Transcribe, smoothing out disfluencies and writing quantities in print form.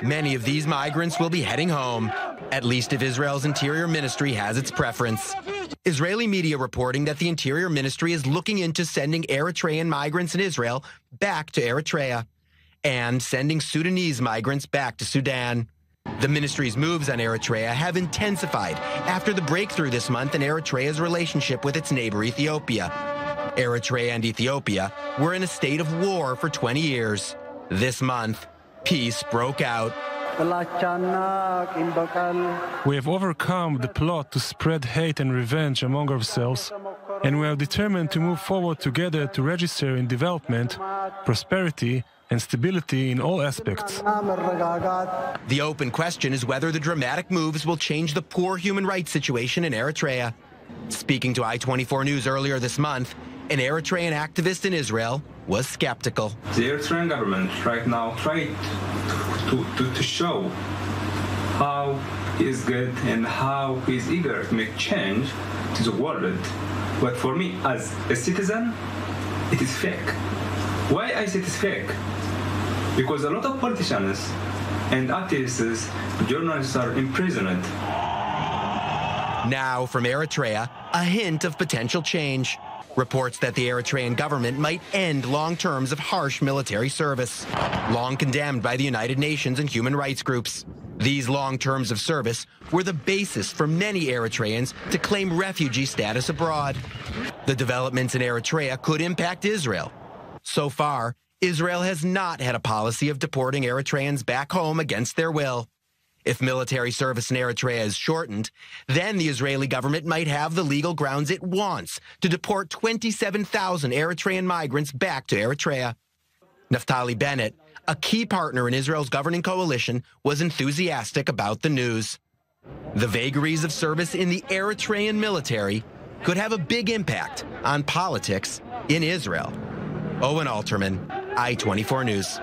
Many of these migrants will be heading home, at least if Israel's Interior Ministry has its preference. Israeli media reporting that the Interior Ministry is looking into sending Eritrean migrants in Israel back to Eritrea and sending Sudanese migrants back to Sudan. The ministry's moves on Eritrea have intensified after the breakthrough this month in Eritrea's relationship with its neighbor Ethiopia. Eritrea and Ethiopia were in a state of war for 20 years. This month, peace broke out. We have overcome the plot to spread hate and revenge among ourselves, and we are determined to move forward together to register in development, prosperity, and stability in all aspects. The open question is whether the dramatic moves will change the poor human rights situation in Eritrea. Speaking to I-24 News earlier this month, an Eritrean activist in Israel was skeptical. The Eritrean government right now tried to show how he is good and how he is eager to make change to the world. But for me, as a citizen, it is fake. Why I say it is fake? Because a lot of politicians and activists, journalists are imprisoned. Now from Eritrea, a hint of potential change. Reports that the Eritrean government might end long terms of harsh military service, long condemned by the United Nations and human rights groups. These long terms of service were the basis for many Eritreans to claim refugee status abroad. The developments in Eritrea could impact Israel. So far, Israel has not had a policy of deporting Eritreans back home against their will. If military service in Eritrea is shortened, then the Israeli government might have the legal grounds it wants to deport 27,000 Eritrean migrants back to Eritrea. Naftali Bennett, a key partner in Israel's governing coalition, was enthusiastic about the news. The vagaries of service in the Eritrean military could have a big impact on politics in Israel. Owen Alterman, I-24 News.